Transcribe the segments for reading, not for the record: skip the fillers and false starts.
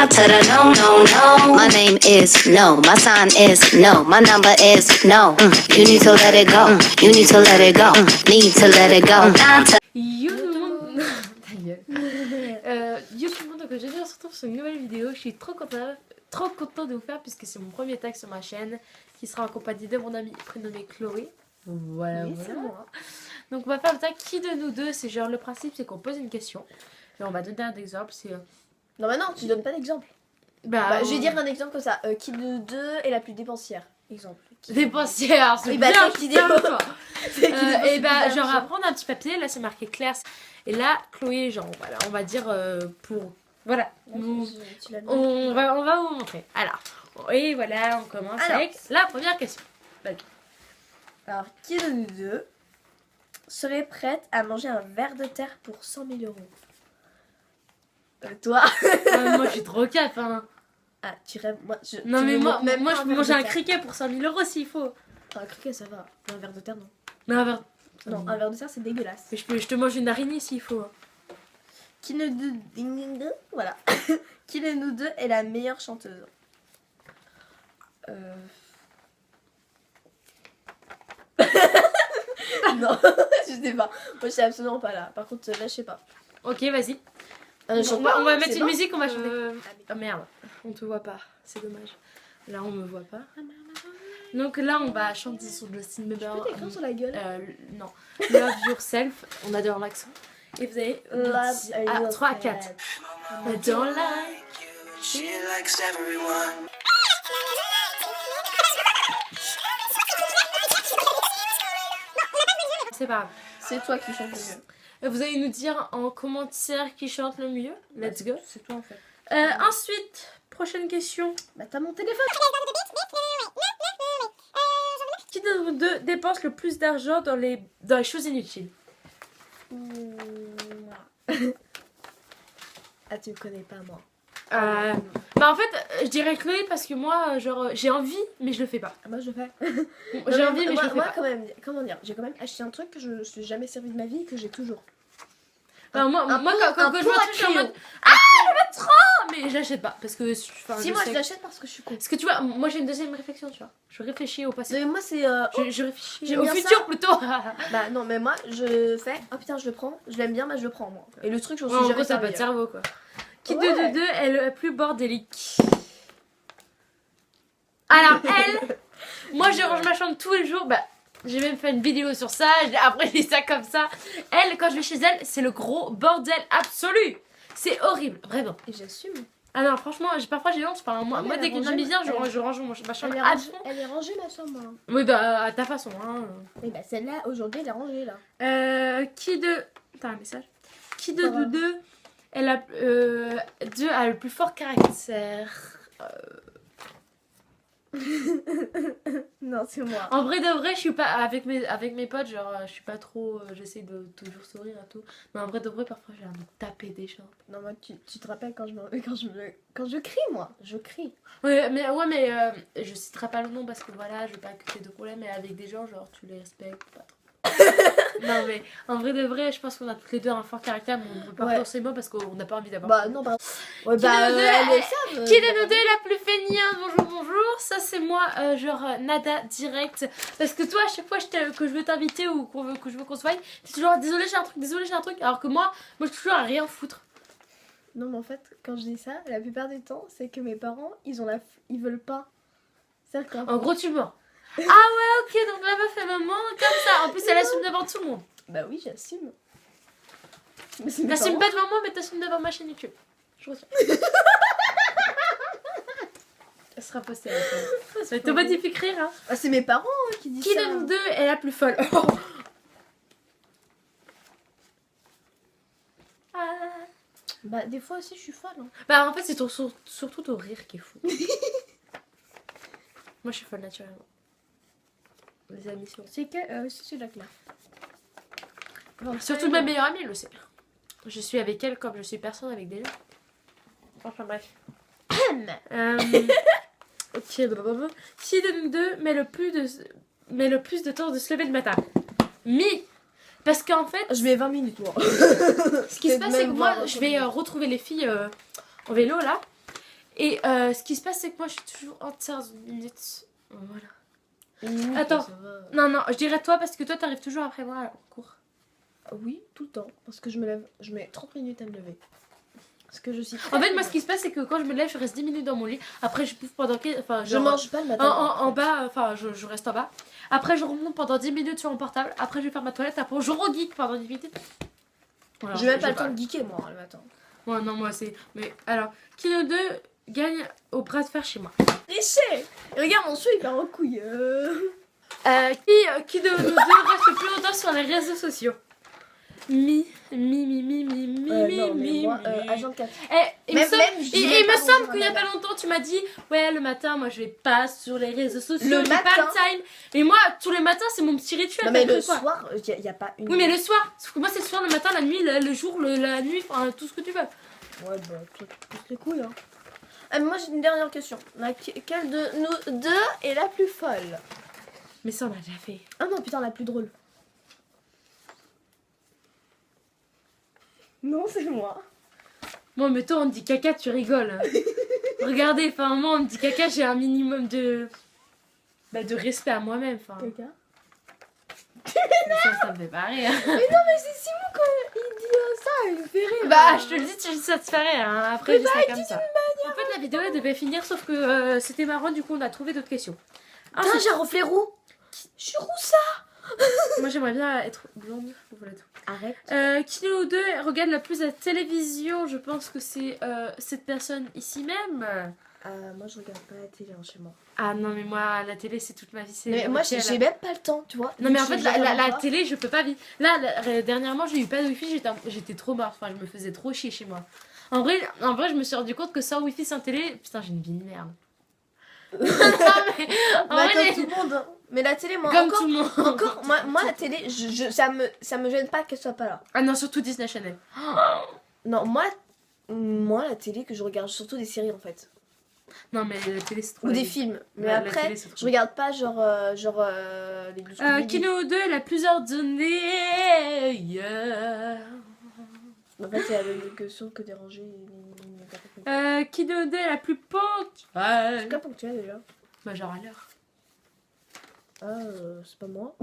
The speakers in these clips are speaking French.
Now to the no, no, no. My name is no. My sign is no. My number is no. You need to let it go. You need to let it go. Need to let it go. Now to Yo tout le monde. Ta gueule. Yo tout le monde, donc aujourd'hui on se retrouve sur une nouvelle vidéo. Je suis trop content de vous faire puisque c'est mon premier tag sur ma chaîne qui sera en compagnie de mon amie prénommée Chloé. Voilà, oui, c'est moi. Donc on va faire le tag qui de nous deux. C'est genre le principe, c'est qu'on pose une question et on va donner un exemple. C'est non, bah non, tu donnes pas d'exemple. Bah, je vais dire un exemple comme ça. Qui de nous deux est la plus dépensière? Exemple. Dépensière, c'est oui, bien, bah, c'est bien toi. toi. Et bah, genre, on va prendre un petit papier. Là, c'est marqué Claire. Et là, Chloé, genre, voilà, on va dire pour. Voilà. On va vous montrer. Alors, et voilà, on commence avec la première question. Alors, qui de nous deux serait prête à manger un ver de terre pour 100 000 euros? Toi. Moi, je suis trop cap, hein. Ah, tu rêves. Non, mais moi, je peux manger un criquet pour 100 000 euros s'il faut. Un criquet, ça va. Un ver de terre, non. Mais un verre. Non, un ver de terre, c'est dégueulasse. Mais je te mange une araignée s'il faut. Qui de nous deux, voilà. Qui de nous deux est la meilleure chanteuse? Non, je sais pas. Moi, je sais absolument pas là. Par contre, là, je sais pas. Ok, vas-y. On va mettre une musique, on va chanter. Oh merde, on te voit pas, c'est dommage. Là, on me voit pas. Donc là, on va chanter sur Justin Bieber. Je peux t'écrire sur la gueule? Non. Love Yourself, on adore l'accent. Et vous avez 3 à 4. I don't like you, she likes everyone. C'est pas grave. C'est toi qui chantes le mieux. Vous allez nous dire en commentaire qui chante le mieux. Let's go. C'est toi en fait. Ensuite, prochaine question. Bah t'as mon téléphone. Qui de vous deux dépense le plus d'argent dans les choses inutiles? Ah, tu me connais pas moi. Bah en fait, je dirais Chloé parce que moi, genre, j'ai envie, mais je le fais pas. Ah, moi je fais. J'ai envie, mais je le fais pas. Quand même, comment dire, j'ai quand même acheté un truc que je ne suis jamais servi de ma vie et que j'ai toujours. Moi, quand je vois un truc, je suis en mode ah, je veux trop, mais je l'achète pas parce que. Si, moi je l'achète parce que je suis con. Parce que tu vois, moi j'ai une deuxième réflexion, tu vois. Je réfléchis au passé. Mais moi c'est. Je réfléchis au futur plutôt. Bah non, mais moi je fais. Oh putain, je le prends, je l'aime bien, mais je le prends moi. Et le truc, je suis en jamais gros, ça servi. pas de cerveau quoi. Qui de nous deux est le plus bordélique? Alors elle, moi je range ma chambre tous les jours, bah j'ai même fait une vidéo sur ça, après j'ai ça comme ça. Elle, quand je vais chez elle, c'est le gros bordel absolu. C'est horrible, vraiment. Et j'assume. Ah non, franchement, parfois j'ai honte. Enfin, moi dès qu'une amie vient, je range ma chambre à fond. Elle est rangée ma chambre. Oui, bah à ta façon. Hein. Oui, bah celle-là, aujourd'hui, elle est rangée là. Qui de... T'as un message? Qui de nous deux elle a le plus fort caractère? Non, c'est moi. En vrai de vrai, je suis pas avec mes potes, genre je suis pas trop, j'essaie de toujours sourire et tout. Mais en vrai de vrai, parfois j'ai envie de taper des gens. Non, moi tu te rappelles quand je crie, moi, je crie. Ouais, mais je citerai pas le nom parce que voilà, je veux pas que t'aies de problème, mais avec des gens genre tu les respectes pas trop. Non mais en vrai de vrai, je pense qu'on a toutes les deux un fort caractère, mais on ne veut pas forcément parce qu'on n'a pas envie d'avoir. Bah non, bah. Ouais, qui de nous deux est la plus feignante? Bonjour, ça c'est moi, genre nada direct. Parce que toi, à chaque fois que je veux t'inviter ou que je veux qu'on se voie, t'es toujours désolé j'ai un truc, alors que moi je suis toujours à rien foutre. Non mais en fait, quand je dis ça, la plupart du temps, c'est que mes parents, ils veulent pas. En gros, tu mens. Ah ouais, ok, donc la meuf elle me ment comme ça. En plus, elle assume devant tout le monde. Bah oui, j'assume. T'assumes pas devant moi, mais t'assumes devant ma chaîne YouTube. Je retiens. Elle sera postée à la fin. Ça va être magnifique rire, hein. Ah, c'est mes parents qui disent ça. Qui de nous deux est la plus folle? Bah des fois aussi, je suis folle. Hein. Bah en fait, c'est surtout ton rire qui est fou. Moi, je suis folle naturellement. Les amis, c'est la Claire. Surtout ma meilleure amie, elle le sait. Je suis avec elle comme je suis personne avec des gens. Enfin bref. Ok, qui de nous deux met le plus de temps de se lever le matin? Parce qu'en fait... Je mets 20 minutes moi. Ce qui se passe, c'est que moi, je vais retrouver les filles en vélo là. Et ce qui se passe, c'est que moi, je suis toujours entière d'une minute. Voilà. Attends. Non, je dirais toi parce que toi, t'arrives toujours après moi en cours. Oui, tout le temps. Parce que je mets 30 minutes à me lever. Parce que je suis En fait, moi, ce qui se passe, c'est que quand je me lève, je reste 10 minutes dans mon lit. Après, je bouffe pendant... Enfin, je mange pas le matin. En bas, enfin, je reste en bas. Après, je remonte pendant 10 minutes sur mon portable. Après, je vais faire ma toilette. Après, je re-geek pendant 10 minutes. Voilà, j'ai même pas le temps de geeker, moi, le matin. Ouais, non, moi, c'est... Mais alors, qui de deux gagne au bras de fer chez moi? Tricher. Regarde, mon chou, il part en couille. Qui de nous deux reste le plus longtemps sur les réseaux sociaux? Mi. Agent 4. Il me semble qu'il y a pas longtemps, tu m'as dit, ouais, le matin, moi, je vais pas sur les réseaux sociaux, Le j'ai pas matin. le time. Et moi, tous les matins, c'est mon petit rituel. Non, mais t'as le cru quoi? soir, il y a pas une. Oui, mais le soir. Sauf que moi, c'est le soir, le matin, la nuit, le jour, la nuit, enfin, tout ce que tu veux. Ouais, bah, toi, tu pousses les couilles, hein. Moi, j'ai une dernière question. Quelle de nous deux est la plus folle? Mais ça, on a déjà fait. Ah non, putain, la plus drôle. Non, c'est moi. Moi, mais toi, on me dit caca, tu rigoles. Regardez, enfin, moi, on me dit caca, j'ai un minimum de. Bah, de respect à moi-même, enfin. Caca. Ça me fait pas rire. Mais non, mais c'est Simon quand il dit ça, il me fait rire. Bah, je te le dis, ça te fait rire. Hein. Après, Mais je bah, dis ça il comme dit ça. d'une En fait, la vidéo elle devait finir, sauf que c'était marrant, du coup, on a trouvé d'autres questions. Ah, Putain, j'ai un reflet roux. Je suis roussa. moi, j'aimerais bien être blonde. Voilà tout. Arrête. Qui de nous deux regarde la plus la télévision? Je pense que c'est cette personne ici même. Moi, je regarde pas la télé chez moi. Ah non, mais moi, la télé, c'est toute ma vie. Mais moi, j'ai même pas le temps, tu vois. Non, mais en fait, la télé, je peux pas vivre. Là, dernièrement, j'ai eu pas de wifi, j'étais trop morte. Enfin, je me faisais trop chier chez moi. En vrai, je me suis rendu compte que sans wifi, sans télé, putain, j'ai une vie de merde. Non, mais en Bah, vrai, comme tout le monde. Hein. Mais la télé, moi, comme encore, tout le monde. encore moi, la télé, ça me gêne pas qu'elle soit pas là. Ah non, surtout Disney Channel. Non, moi, la télé, que je regarde surtout des séries en fait. Non, mais la télé, c'est trop. Ou la des vie. films. Mais La après, télé, c'est trop. je regarde pas genre les 12 Qui nous deux, elle a plus ordonné. Yeah. En fait, c'est la même question que déranger. Qui nous deux, elle a plus C'est ponctuelle. quoi ponctuel déjà? Bah, genre à l'heure. Ah, c'est pas moi.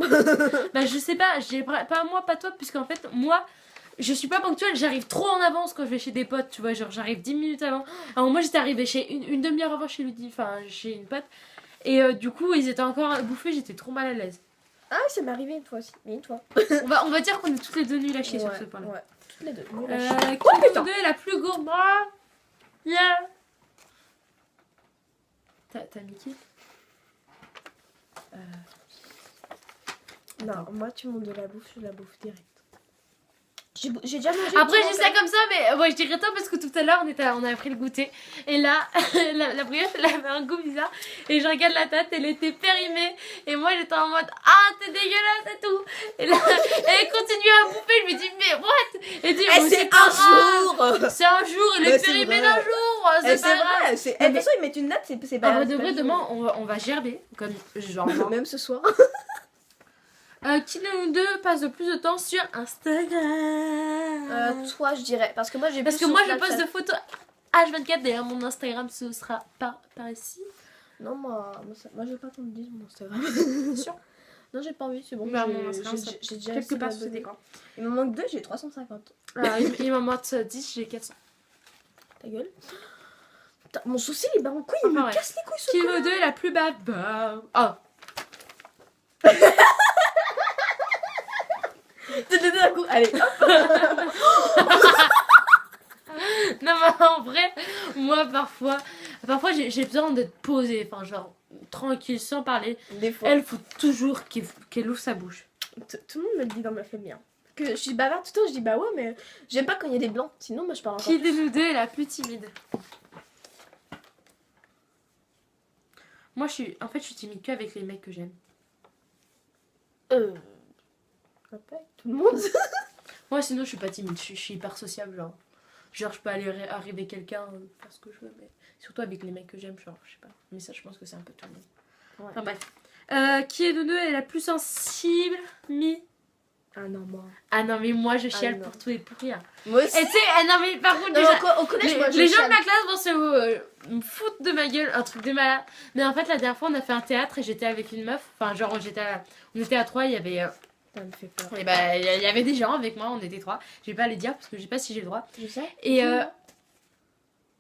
Bah, je sais pas, pas moi, pas toi, puisqu'en fait, moi, je suis pas ponctuelle, j'arrive trop en avance quand je vais chez des potes, tu vois, genre j'arrive 10 minutes avant. Alors, moi, j'étais arrivée chez une demi-heure avant chez Ludi, enfin, chez une pote, et du coup, ils étaient encore bouffés, j'étais trop mal à l'aise. Ah, ça m'est arrivé une fois aussi. Mais une fois. On va dire qu'on est toutes les deux nuls à chier sur ce point-là. Ouais, toutes les deux. Qui nous deux est la plus gourmande? Yeah. T'as Mickey? Non, moi, tu montes de la bouffe, je la bouffe direct. J'ai déjà mangé. Après, je dis ça comme ça, mais ouais, je dirais toi parce que tout à l'heure, on avait pris le goûter. Et là, la brioche, elle avait un goût bizarre. Et je regarde la tête, elle était périmée. Et moi, j'étais en mode, ah, t'es dégueulasse et tout. Et là, elle continue à bouffer. Je me dis, mais what? Et dit, Eh, c'est un jour. C'est un jour, il Bah, est c'est périmé vrai. d'un jour. C'est pas grave. vrai. De toute façon, ils mettent une note, c'est pas En vrai c'est de pas vrai, le demain, jour. on va gerber. Comme genre. Même ce soir. Qui de nous deux passe le plus de temps sur Instagram? Toi, je dirais. Parce que moi, j'ai Parce plus que moi, sur je poste Snapchat. de photos H24. D'ailleurs, mon Instagram, ce sera par ici. Non, moi, je veux pas qu'on me dise mon Instagram. Sûr. Non, j'ai pas envie, c'est bon. Bah, j'ai- mon Instagram, j'ai- j'ai déjà quelque assez part sur d'abonnés. cet écran. Il me manque 2, j'ai 350. Il m'en manque 10, j'ai 400. Ta gueule. Putain, mon souci, il bat en couille, il Enfin, me ouais. casse les couilles ce Qui connard. nous deux est la plus bad? Bah. Oh. D'un coup, allez, hop. Non, mais en vrai, moi, parfois j'ai besoin d'être posée. Enfin, genre, tranquille, sans parler. Des fois. Elle, faut toujours qu'elle ouvre sa bouche. Tout le monde me le dit dans ma famille. Hein. Que je suis bavarde tout le temps, je dis bah ouais, mais j'aime pas quand il y a des blancs. Sinon, moi je parle encore. Qui de nous deux est la plus timide? Moi, je suis timide qu'avec les mecs que j'aime. Après, tout le monde. Moi, sinon, je suis pas timide. Je suis hyper sociable, genre. Genre, je peux aller arriver quelqu'un, faire ce que je veux, mais surtout avec les mecs que j'aime, genre, je sais pas. Mais ça, je pense que c'est un peu tout le monde. Ouais. Enfin, bref. Qui est de nous est la plus sensible? Ah non, moi. Ah non, mais moi je chiale non. pour tout et pour rien. Moi Et aussi. tu sais, non mais par contre, Non, déjà, au collège, moi, je les gens de chiale. ma classe vont me foutre de ma gueule, un truc de malade. Mais en fait, la dernière fois, on a fait un théâtre et j'étais avec une meuf. Enfin, genre, on était à 3, il y avait. Ça me fait peur. Et bah, il y avait des gens avec moi, on était 3. Je vais pas les dire parce que je sais pas si j'ai le droit. Je sais. Et ouais,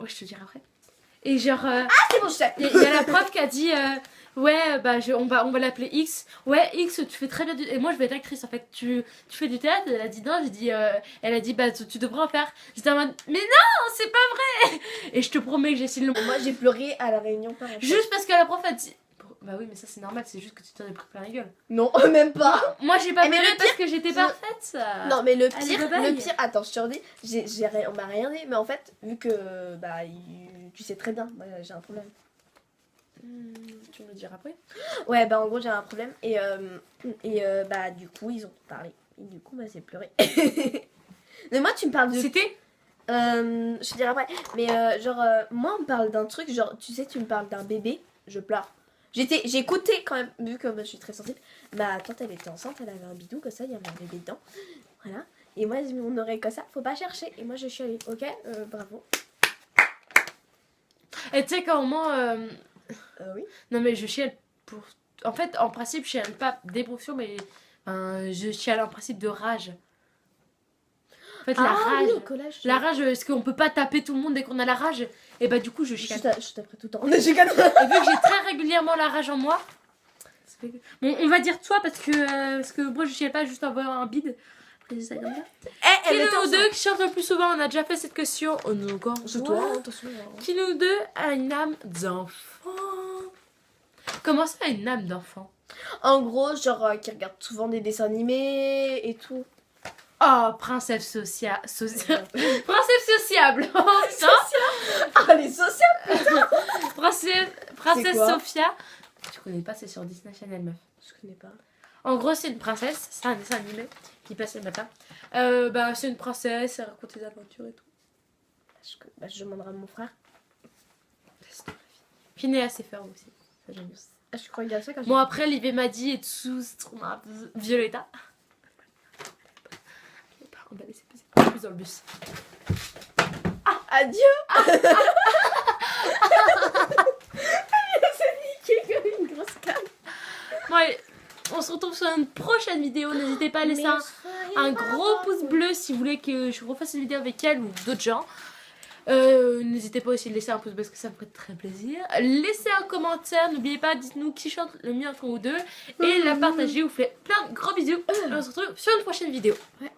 je te dirai après. Et genre, Ah, c'est bon, je sais. il y a la prof qui a dit ouais, bah, on va l'appeler X. Ouais, X, tu fais très bien du. Et moi, je vais être actrice en fait. Tu fais du théâtre? Elle a dit non. J'ai dit, elle a dit, bah, tu devrais en faire. J'étais en mode, mais non, c'est pas vrai. Et je te promets que j'ai essayé de le. Moi, j'ai pleuré à la réunion par exemple. Juste parce que la prof a dit. Bah oui, mais ça c'est normal, c'est juste que tu t'en es pris plein la gueule. Non, même pas. Moi j'ai pas Eh, mais pleuré le parce que j'étais parfaite, ça. Non, mais le Allez, pire, bye bye. attends, je te redis, on m'a rien dit, mais en fait, vu que, bah, tu sais très bien, moi, j'ai un problème. Tu me le diras après. Ouais, bah, en gros, j'ai un problème, et bah, du coup, ils ont parlé, et du coup, bah, j'ai pleuré. Mais moi, tu me parles de... C'était je te dirai après, mais genre, moi, on me parle d'un truc, genre, tu sais, tu me parles d'un bébé, je pleure. J'ai écouté quand même, vu que moi, je suis très sensible. Ma tante, elle était enceinte, elle avait un bidou comme ça, il y avait un bébé dedans. Voilà. Et moi, mon oreille comme ça, faut pas chercher. Et moi, je suis allée, ok, bravo. Et tu sais qu'au moins. Oui. Non mais je chiale pour. En fait, en principe, je chiale pas d'émotion, mais je chiale en principe de rage. En fait, la rage. Oui, au collège. La rage, est-ce qu'on peut pas taper tout le monde dès qu'on a la rage? Et bah, du coup, je chiale. Je t'apprends tout le temps. J'ai quatre. Et vu que j'ai très régulièrement la rage en moi. Bon, on va dire toi parce que moi je chiale pas juste en voyant un bide. Après, c'est ça comme ça. Qui nous deux qui chante le plus souvent? On a déjà fait cette question. Oh non, encore. C'est toi, attention. Qui nous deux a une âme d'enfant? Comment ça, une âme d'enfant? En gros, genre, qui regarde souvent des dessins animés et tout. Oh, princesse princesse sociable. Oh, ça. Ah, les sociales. Princesse C'est quoi Sophia. Tu connais pas, c'est sur Disney Channel, meuf. Je connais pas. En gros, c'est une princesse, c'est un dessin animé qui passe le matin. Bah, c'est une princesse, elle raconte des aventures et tout. Je demanderai à mon frère. Phineas et Ferb aussi. Ça, j'aime bien. Ah, je crois qu'il y a ça quand Bon, après, Liv m'a dit et tout, c'est trop marrant. Violetta. On va laisser plus dans le bus. Adieu. C'est niqué comme une grosse canne. Bon, allez, on se retrouve sur une prochaine vidéo. N'hésitez pas à laisser un gros pouce bleu si vous voulez que je refasse une vidéo avec elle ou d'autres gens. N'hésitez pas aussi à laisser un pouce bleu parce que ça me ferait très plaisir. Laissez un commentaire, n'oubliez pas, dites-nous qui chante le mieux entre vous deux. Et la partager, vous faites plein de gros bisous. Et on se retrouve sur une prochaine vidéo. Ouais.